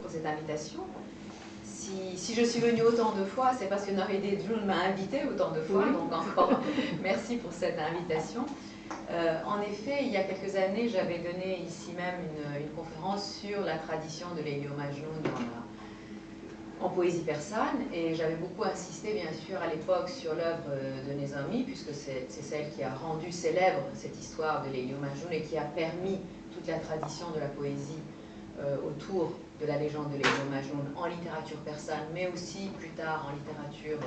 Pour cette invitation. Si je suis venue autant de fois, c'est parce que Noride June m'a invitée autant de fois, donc encore merci pour cette invitation. En effet, il y a quelques années, j'avais donné ici même une conférence sur la tradition de Leylio Majnoun en poésie persane, et j'avais beaucoup insisté bien sûr à l'époque sur l'œuvre de Nezami, puisque c'est celle qui a rendu célèbre cette histoire de Leylio Majnoun et qui a permis toute la tradition de la poésie autour de la légende de Leylio Majnoun en littérature persane, mais aussi plus tard en littérature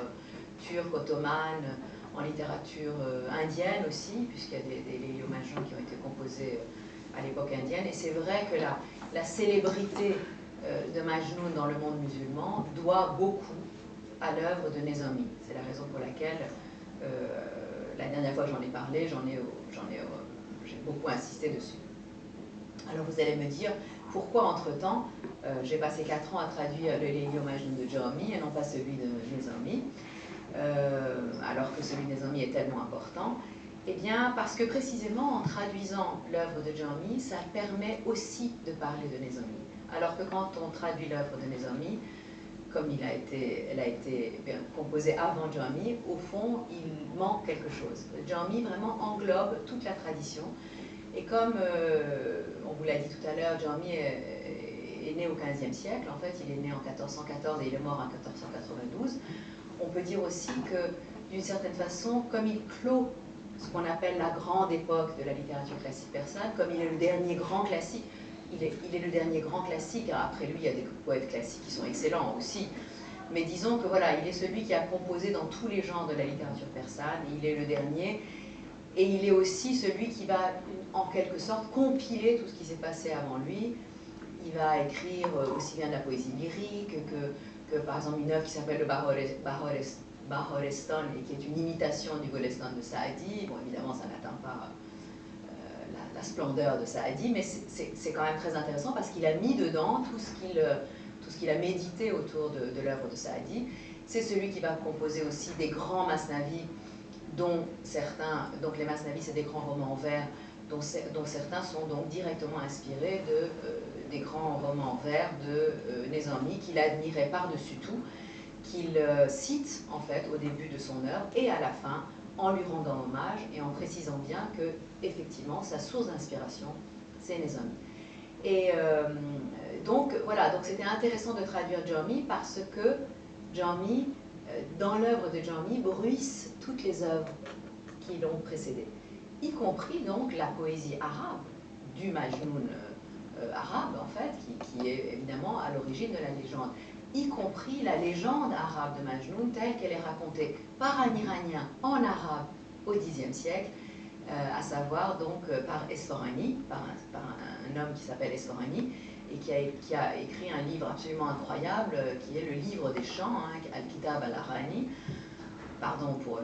turque, ottomane, en littérature indienne aussi, puisqu'il y a des Leylio Majnoun qui ont été composés à l'époque indienne. Et c'est vrai que la célébrité de Majnoun dans le monde musulman doit beaucoup à l'œuvre de Nezami. C'est la raison pour laquelle, la dernière fois que j'en ai parlé, j'ai beaucoup insisté dessus. Alors vous allez me dire, pourquoi entre-temps, j'ai passé 4 ans à traduire le Leylio Majnoun de Jahmi et non pas celui de Nezami, alors que celui de Nezami est tellement important? Eh bien, parce que précisément en traduisant l'œuvre de Jahmi, ça permet aussi de parler de Nezami. Alors que quand on traduit l'œuvre de Nezami, comme elle a été composée avant Jahmi, au fond, il manque quelque chose. Jahmi vraiment englobe toute la tradition. Et comme on vous l'a dit tout à l'heure, Jahmi est né au XVe siècle, en fait il est né en 1414 et il est mort en 1492, on peut dire aussi que d'une certaine façon, comme il clôt ce qu'on appelle la grande époque de la littérature classique persane, comme il est le dernier grand classique, il est le dernier grand classique, après lui il y a des poètes classiques qui sont excellents aussi, mais disons que voilà, il est celui qui a composé dans tous les genres de la littérature persane, et il est le dernier. Et il est aussi celui qui va, en quelque sorte, compiler tout ce qui s'est passé avant lui. Il va écrire aussi bien de la poésie lyrique que par exemple, une œuvre qui s'appelle le Bahorestan, et qui est une imitation du Golestan de Saadi. Bon, évidemment, ça n'atteint pas la splendeur de Saadi, mais c'est quand même très intéressant parce qu'il a mis dedans tout ce qu'il a médité autour de l'œuvre de Saadi. C'est celui qui va composer aussi des grands masnavis, dont les masnavis, c'est des grands romans vers, dont certains sont donc directement inspirés des grands romans vers de Nezami, qu'il admirait par-dessus tout, qu'il cite en fait au début de son œuvre et à la fin, en lui rendant hommage et en précisant bien que, effectivement, sa source d'inspiration, c'est Nezami. Et donc voilà, donc c'était intéressant de traduire Jahmi parce que Jahmi, dans l'œuvre de Jahmi, bruissent toutes les œuvres qui l'ont précédé, y compris donc la poésie arabe, du Majnoun arabe en fait, qui est évidemment à l'origine de la légende, y compris la légende arabe de Majnoun telle qu'elle est racontée par un Iranien en arabe au Xe siècle, à savoir donc par Esforani, par un homme qui s'appelle Esforani, et qui a écrit un livre absolument incroyable, qui est le livre des chants, hein, Al-Kitab al-Arani. Pardon pour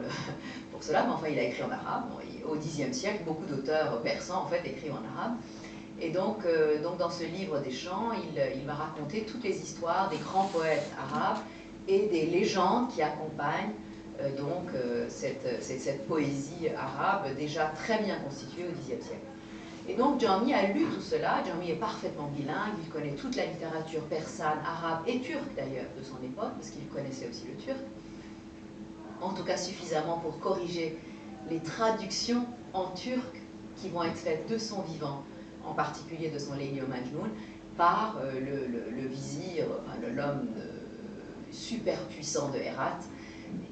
cela, mais enfin il a écrit en arabe. Au Xe siècle, beaucoup d'auteurs persans en fait écrivent en arabe. Et donc dans ce livre des chants, il va raconter toutes les histoires des grands poètes arabes et des légendes qui accompagnent cette poésie arabe déjà très bien constituée au Xe siècle. Et donc Jahmi a lu tout cela. Jahmi est parfaitement bilingue, il connaît toute la littérature persane, arabe et turque d'ailleurs de son époque, parce qu'il connaissait aussi le turc, en tout cas suffisamment pour corriger les traductions en turc qui vont être faites de son vivant, en particulier de son Leylio Majnoun, par le vizir, l'homme super puissant de Hérat,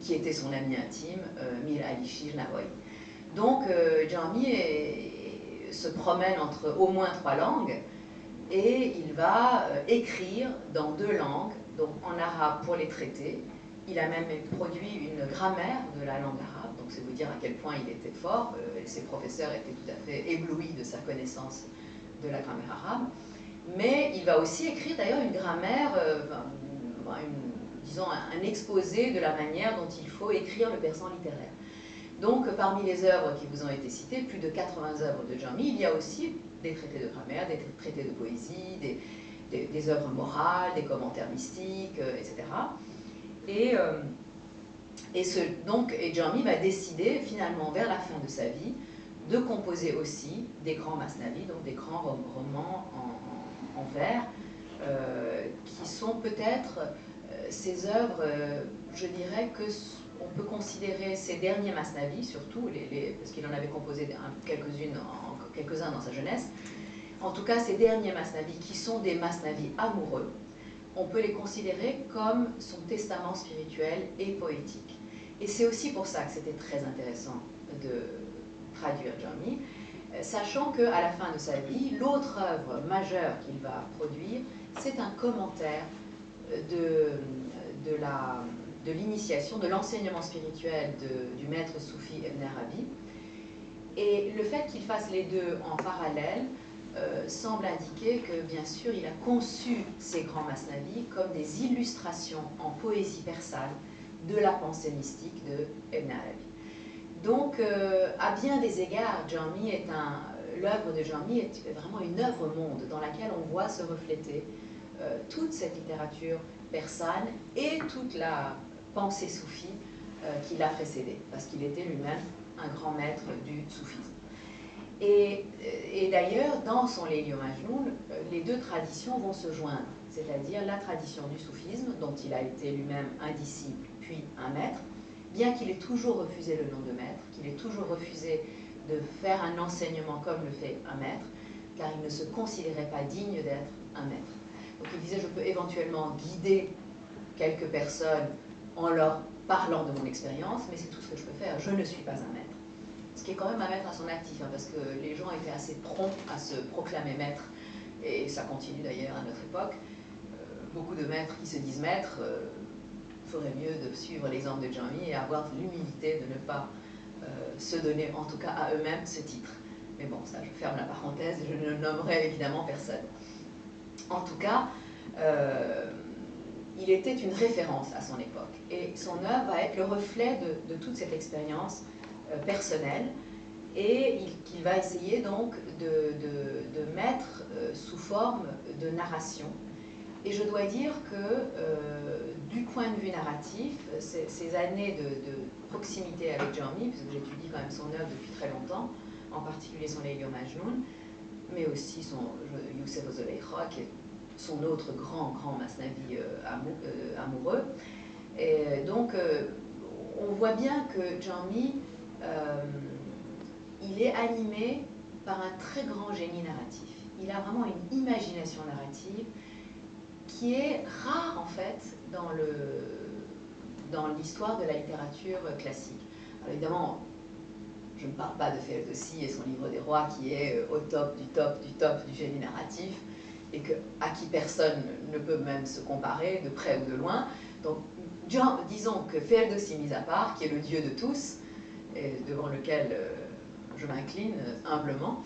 qui était son ami intime, Mir Ali Shir Navoï. Donc Jahmi se promène entre au moins 3 langues, et il va écrire dans 2 langues, donc en arabe pour les traités. Il a même produit une grammaire de la langue arabe, donc c'est vous dire à quel point il était fort. Ses professeurs étaient tout à fait éblouis de sa connaissance de la grammaire arabe. Mais il va aussi écrire d'ailleurs une grammaire, disons un exposé de la manière dont il faut écrire le persan littéraire. Donc parmi les œuvres qui vous ont été citées, plus de 80 œuvres de Jahmi, il y a aussi des traités de grammaire, des traités de poésie, des œuvres morales, des commentaires mystiques, etc. Et Jahmi va décider finalement vers la fin de sa vie de composer aussi des grands masnavis, donc des grands romans en vers, qui sont peut-être ces œuvres, je dirais que on peut considérer ces derniers masnavis, surtout, parce qu'il en avait composé quelques-uns dans sa jeunesse, en tout cas ces derniers masnavis qui sont des masnavis amoureux, on peut les considérer comme son testament spirituel et poétique. Et c'est aussi pour ça que c'était très intéressant de traduire Jami, sachant qu'à la fin de sa vie, l'autre œuvre majeure qu'il va produire, c'est un commentaire de l'initiation, de l'enseignement spirituel du maître soufi Ibn Arabi. Et le fait qu'il fasse les deux en parallèle semble indiquer que, bien sûr, il a conçu ces grands masnavis comme des illustrations en poésie persane de la pensée mystique de Ibn Arabi. Donc, à bien des égards, l'œuvre de Jami est vraiment une œuvre-monde dans laquelle on voit se refléter toute cette littérature persane et toute la pensée soufie qui l'a précédé, parce qu'il était lui-même un grand maître du soufisme. Et d'ailleurs, dans son Layli wa Majnoun, les deux traditions vont se joindre, c'est-à-dire la tradition du soufisme, dont il a été lui-même un disciple puis un maître, bien qu'il ait toujours refusé le nom de maître, qu'il ait toujours refusé de faire un enseignement comme le fait un maître, car il ne se considérait pas digne d'être un maître. Donc il disait, je peux éventuellement guider quelques personnes en leur parlant de mon expérience, mais c'est tout ce que je peux faire, je ne suis pas un maître. Ce qui est quand même un maître à son actif, hein, parce que les gens étaient assez prompts à se proclamer maître, et ça continue d'ailleurs à notre époque. Beaucoup de maîtres qui se disent maîtres feraient mieux de suivre l'exemple de Jami et avoir l'humilité de ne pas se donner, en tout cas à eux-mêmes, ce titre. Mais bon, ça, je ferme la parenthèse, je ne nommerai évidemment personne. En tout cas, il était une référence à son époque, et son œuvre va être le reflet de toute cette expérience personnelle, et qu'il va essayer donc de mettre sous forme de narration. Et je dois dire que du point de vue narratif, ces années de proximité avec Jami, puisque j'étudie quand même son œuvre depuis très longtemps, en particulier son Layli wa Majnoun, mais aussi son Youssef Ozoleikha, qui est son autre grand masnavi amoureux. Et donc, on voit bien que Jami, il est animé par un très grand génie narratif. Il a vraiment une imagination narrative qui est rare en fait dans l'histoire de la littérature classique. Alors évidemment, je ne parle pas de Ferdowsi et son livre des rois qui est au top du génie narratif et à qui personne ne peut même se comparer de près ou de loin. Donc disons que Ferdowsi mis à part, qui est le dieu de tous, et devant lequel je m'incline humblement,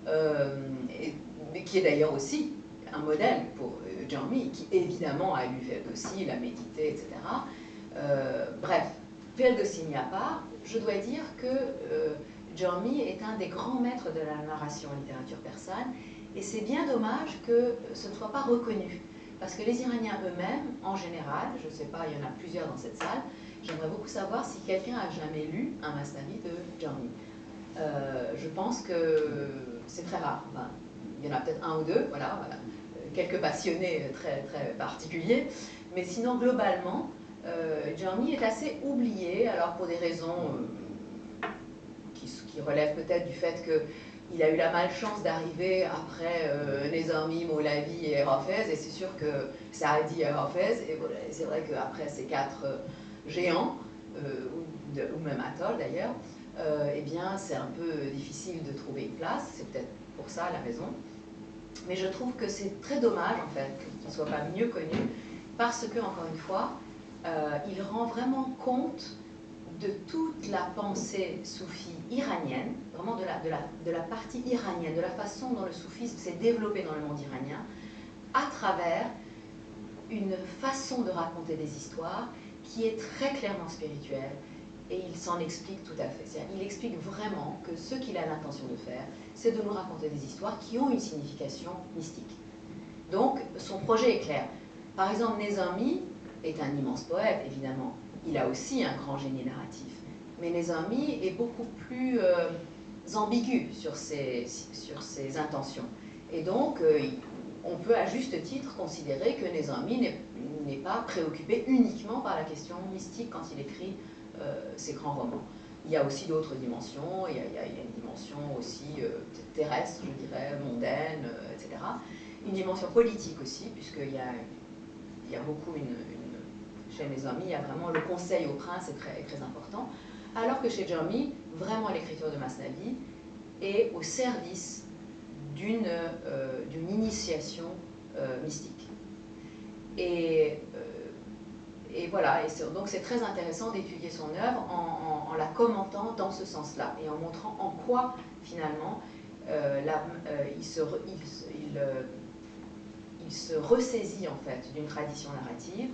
mais qui est d'ailleurs aussi un modèle pour Jami, qui évidemment a lu Ferdowsi, l'a médité, etc. Bref, Ferdowsi mis à part, je dois dire que Jami est un des grands maîtres de la narration en littérature persane, et c'est bien dommage que ce ne soit pas reconnu, parce que les Iraniens eux-mêmes, en général, je ne sais pas, il y en a plusieurs dans cette salle, j'aimerais beaucoup savoir si quelqu'un a jamais lu un masnavi de Jami. Je pense que c'est très rare. Enfin, il y en a peut-être un ou deux, voilà, quelques passionnés très particuliers, mais sinon globalement, Jami est assez oublié, alors pour des raisons qui relèvent peut-être du fait qu'il a eu la malchance d'arriver après Nezami, Moulavi et Hafez, et c'est sûr que Saadi et Hafez, et voilà, c'est vrai qu'après ces quatre géants, ou même Atoll d'ailleurs, eh bien c'est un peu difficile de trouver une place, c'est peut-être pour ça la raison. Mais je trouve que c'est très dommage en fait qu'il ne soit pas mieux connu, parce que, encore une fois, il rend vraiment compte de toute la pensée soufie iranienne, vraiment de la partie iranienne, de la façon dont le soufisme s'est développé dans le monde iranien, à travers une façon de raconter des histoires qui est très clairement spirituelle, et il s'en explique tout à fait. Il explique vraiment que ce qu'il a l'intention de faire, c'est de nous raconter des histoires qui ont une signification mystique. Donc, son projet est clair. Par exemple, Nezami est un immense poète, évidemment. Il a aussi un grand génie narratif. Mais Nezami est beaucoup plus ambigu sur ses intentions. Et donc, on peut à juste titre considérer que Nizami n'est pas préoccupé uniquement par la question mystique quand il écrit ses grands romans. Il y a aussi d'autres dimensions, il y a une dimension aussi terrestre, je dirais, mondaine, etc. Une dimension politique aussi, puisqu'il y a beaucoup chez Nizami, il y a vraiment le conseil au prince est très important, alors que chez Jami, vraiment l'écriture de Masnavi est au service d'une initiation mystique. Et voilà, donc c'est très intéressant d'étudier son œuvre en la commentant dans ce sens-là et en montrant en quoi finalement il se ressaisit en fait d'une tradition narrative.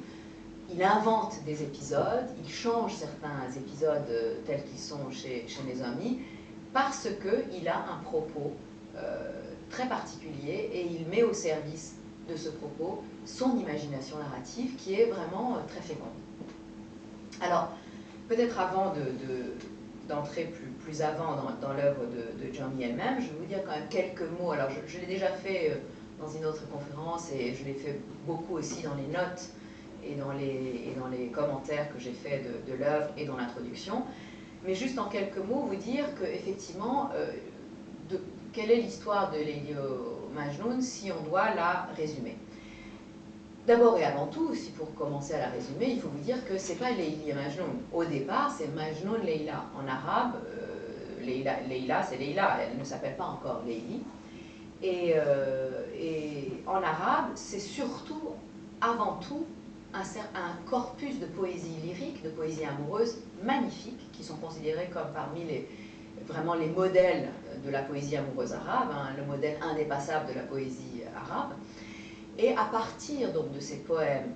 Il invente des épisodes, il change certains épisodes tels qu'ils sont chez Nizami parce qu'il a un propos très particulier et il met au service de ce propos son imagination narrative qui est vraiment très féconde. Alors, peut-être avant d'entrer plus avant dans l'œuvre de Jami elle-même, je vais vous dire quand même quelques mots. Alors, je l'ai déjà fait dans une autre conférence et je l'ai fait beaucoup aussi dans les notes et dans les commentaires que j'ai fait de l'œuvre et dans l'introduction. Mais juste en quelques mots, vous dire qu'effectivement, quelle est l'histoire de Leylio Majnoun si on doit la résumer. D'abord et avant tout, si pour commencer à la résumer, il faut vous dire que ce n'est pas Leili Majnoun. Au départ, c'est Majnoun Leila. En arabe, Leila, c'est Leila, elle ne s'appelle pas encore Leili. Et en arabe, c'est surtout, avant tout, un corpus de poésie lyrique, de poésie amoureuse magnifique, qui sont considérés comme parmi vraiment les modèles de la poésie amoureuse arabe, hein, le modèle indépassable de la poésie arabe. Et à partir donc de ces poèmes